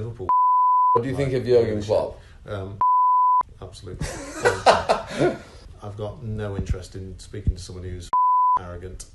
Liverpool. What do you think of Jurgen Klopp? Absolutely. I've got no interest in speaking to someone who's arrogant.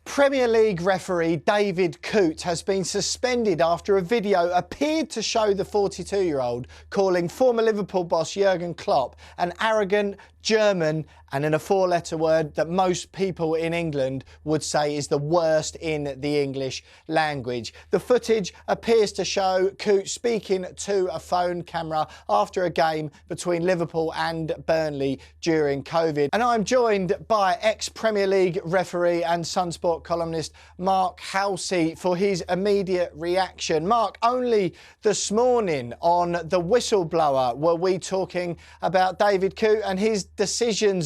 Premier League referee David Coote has been suspended after a video appeared to show the 42-year-old calling former Liverpool boss Jurgen Klopp an arrogant German and in a four-letter word that most people in England would say is the worst in the English language. The footage appears to show Coote speaking to a phone camera after a game between Liverpool and Burnley during COVID. And I'm joined by ex-Premier League referee and SunSport columnist Mark Halsey for his immediate reaction. Mark, only this morning on The Whistleblower were we talking about David Coote and his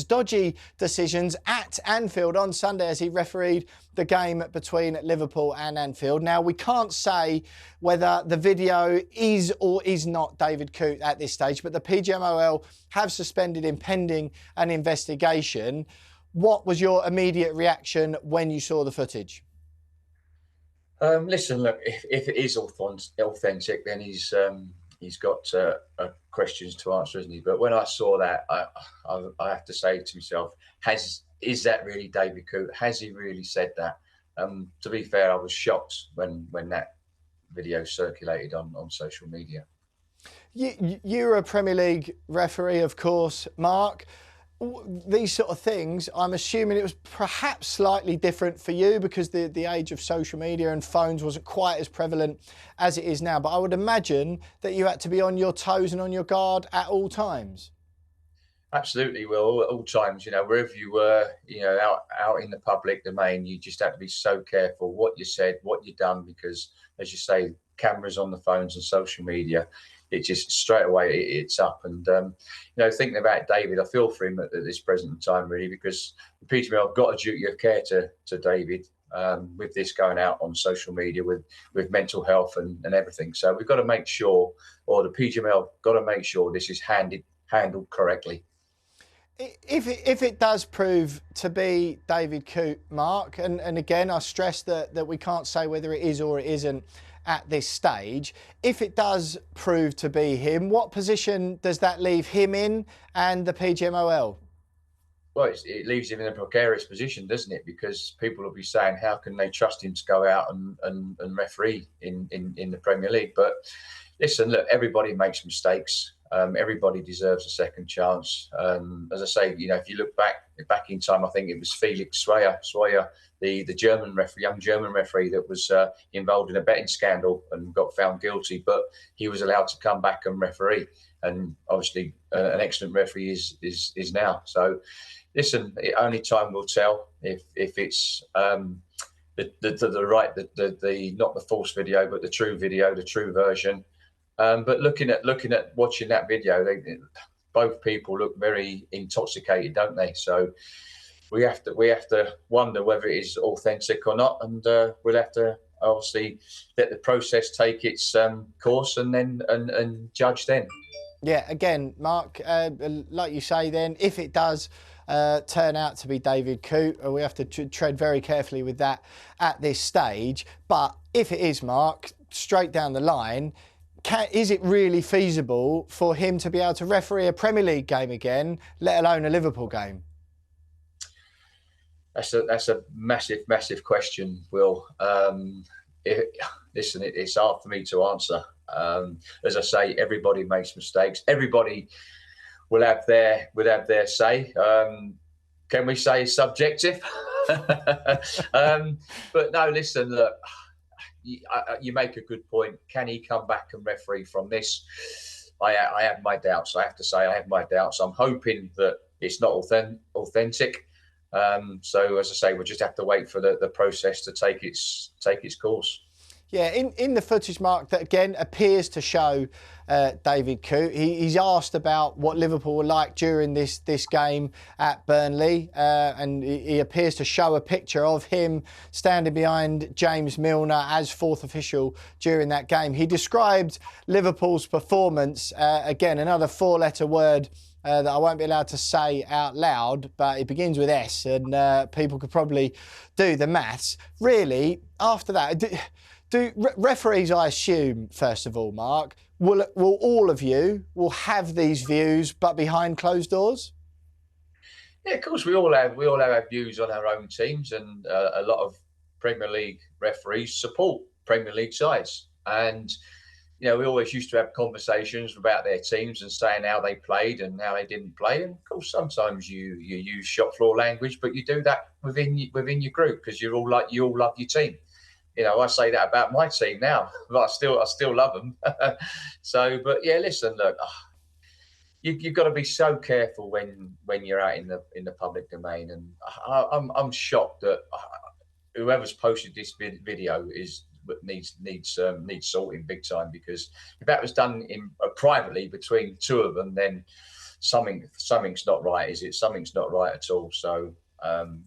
dodgy decisions at Anfield on Sunday as he refereed the game between Liverpool and Anfield. Now, we can't say whether the video is or is not David Coote at this stage, but the PGMOL have suspended him pending an investigation. What was your immediate reaction when you saw the footage? Listen, look, if it is authentic, then he's got questions to answer, isn't he? But when I saw that, I have to say to myself, is that really David Coote? Has he really said that? To be fair, I was shocked when that video circulated on social media. You're a Premier League referee, of course, Mark. These sort of things, I'm assuming it was perhaps slightly different for you because the age of social media and phones wasn't quite as prevalent as it is now. But I would imagine that you had to be on your toes and on your guard at all times. Absolutely, Will. At all times, wherever you were, out in the public domain, you just had to be so careful what you said, what you done, because, as you say, cameras on the phones and social media, it just straight away it's up. And thinking about David, I feel for him at this present time, really, because the PGMOL have got a duty of care to David with this going out on social media with mental health and everything. So we've got to make sure, or the PGMOL got to make sure this is handled correctly. If it does prove to be David Coote, Mark, and again, I stress that we can't say whether it is or it isn't at this stage. If it does prove to be him, what position does that leave him in and the PGMOL? Well, it leaves him in a precarious position, doesn't it? Because people will be saying, how can they trust him to go out and referee in the Premier League? But listen, look, everybody makes mistakes. Everybody deserves a second chance. As I say, if you look back in time, I think it was Felix Swyer, the young German referee that was involved in a betting scandal and got found guilty, but he was allowed to come back and referee. And obviously, an excellent referee is now. So, listen, only time will tell if it's the right, not the false video, but the true video, the true version. But looking at watching that video, both people look very intoxicated, don't they? So we have to wonder whether it is authentic or not, and we'll have to obviously let the process take its course and then and judge then. Yeah, again, Mark, like you say, then if it does turn out to be David Coote, we have to tread very carefully with that at this stage. But if it is, Mark, straight down the line, is it really feasible for him to be able to referee a Premier League game again, let alone a Liverpool game? That's a massive question, Will. Listen, it's hard for me to answer. As I say, everybody makes mistakes. Everybody will have their say. Can we say it's subjective? But no, listen, look. You make a good point. Can he come back and referee from this? I have my doubts. I have to say I have my doubts. I'm hoping that it's not authentic. So as I say, we'll just have to wait for the process to take its course. Yeah, in the footage, Mark, that again appears to show David Coote. He's asked about what Liverpool were like during this game at Burnley, and he appears to show a picture of him standing behind James Milner as fourth official during that game. He described Liverpool's performance, again, another four-letter word that I won't be allowed to say out loud, but it begins with S, and people could probably do the maths. Really, after that, Do referees, I assume, first of all, Mark, will all of you will have these views, but behind closed doors? Yeah, of course, we all have our views on our own teams, and a lot of Premier League referees support Premier League sides. And you know, we always used to have conversations about their teams and saying how they played and how they didn't play. And of course, sometimes you use shop floor language, but you do that within your group because you all love your team. You know, I say that about my team now, but I still love them. So, but yeah, listen, look, you've got to be so careful when you're out in the public domain, and I'm shocked that whoever's posted this video needs sorting big time, because if that was done privately between two of them, then something's not right, is it? Something's not right at all. So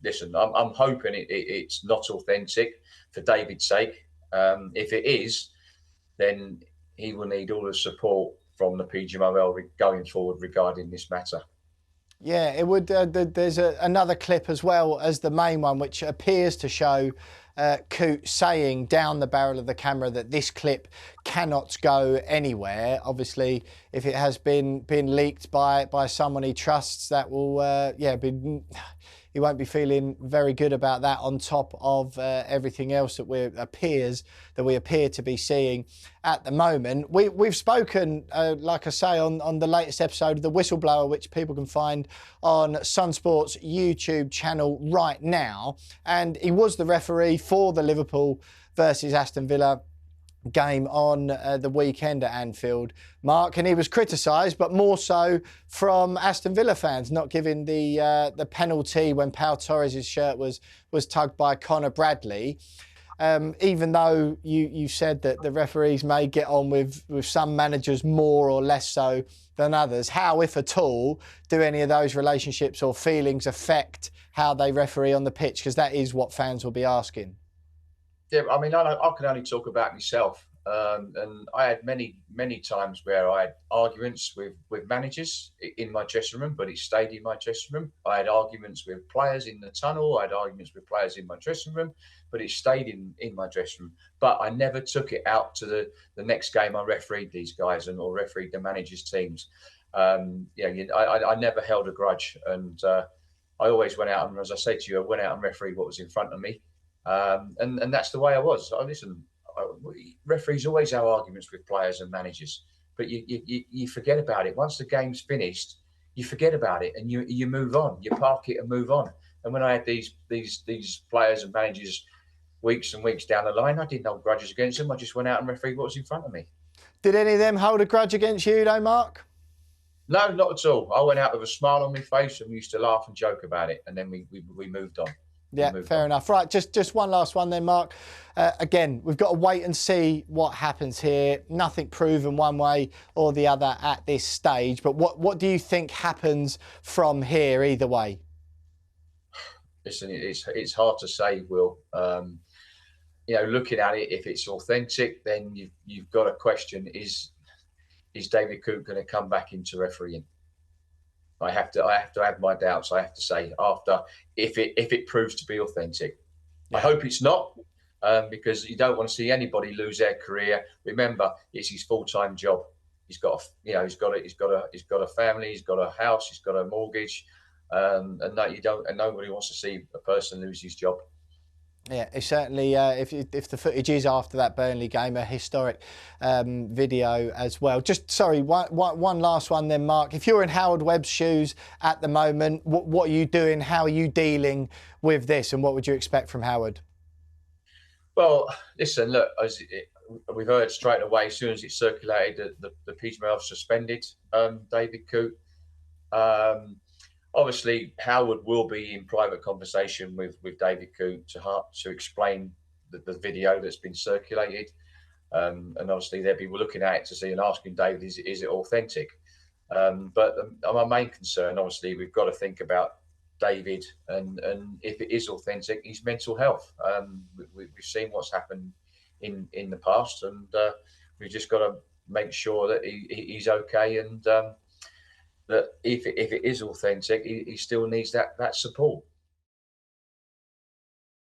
listen, I'm hoping it's not authentic for David's sake. If it is, then he will need all the support from the PGMOL going forward regarding this matter. Yeah, it would. There's another clip as well as the main one, which appears to show Coote saying down the barrel of the camera that this clip cannot go anywhere. Obviously, if it has been leaked by someone he trusts, that will he won't be feeling very good about that, on top of everything else that we appear to be seeing at the moment. We've spoken, like I say, on the latest episode of The Whistleblower, which people can find on SunSport's YouTube channel right now. And he was the referee for the Liverpool versus Aston Villa game on the weekend at Anfield, Mark, and he was criticised, but more so from Aston Villa fans not giving the penalty when Pau Torres' shirt was tugged by Conor Bradley. Even though you said that the referees may get on with some managers more or less so than others, how, if at all, do any of those relationships or feelings affect how they referee on the pitch? Because that is what fans will be asking. Yeah, I mean, I can only talk about myself, and I had many times where I had arguments with managers in my dressing room, but it stayed in my dressing room. I had arguments with players in the tunnel. I had arguments with players in my dressing room, but it stayed in my dressing room. But I never took it out to the next game I refereed these guys or refereed the managers' teams. I never held a grudge, and I always went out and, as I say to you, I went out and refereed what was in front of me. And that's the way I was. Listen, referees always have arguments with players and managers, but you forget about it. Once the game's finished, you forget about it and you move on. You park it and move on. And when I had these players and managers weeks and weeks down the line, I didn't hold grudges against them. I just went out and refereed what was in front of me. Did any of them hold a grudge against you, though, Mark? No, not at all. I went out with a smile on my face and we used to laugh and joke about it, and then we moved on. Yeah, fair enough. Right, just one last one then, Mark. Again, we've got to wait and see what happens here. Nothing proven one way or the other at this stage. But what do you think happens from here either way? Listen, it's hard to say, Will. Looking at it, if it's authentic, then you've got to question, is David Coote going to come back into refereeing? I have to have my doubts, I have to say, after if it proves to be authentic. Yeah. I hope it's not, because you don't want to see anybody lose their career. Remember, it's his full-time job. He's got a family, he's got a house, he's got a mortgage, and nobody wants to see a person lose his job. Yeah, it's certainly, if the footage is after that Burnley game, a historic video as well. Just, sorry, one last one then, Mark. If you're in Howard Webb's shoes at the moment, what are you doing? How are you dealing with this? And what would you expect from Howard? Well, listen, look, as we've heard straight away, as soon as it circulated, the PGMOL suspended David Coote. Obviously, Howard will be in private conversation with David Coote to explain the video that's been circulated. And obviously, they'll be looking at it to see and asking David, is it authentic? But my main concern, obviously, we've got to think about David and if it is authentic, his mental health. We've seen what's happened in the past, and we've just got to make sure that he's okay, and that if it is authentic, he still needs that support.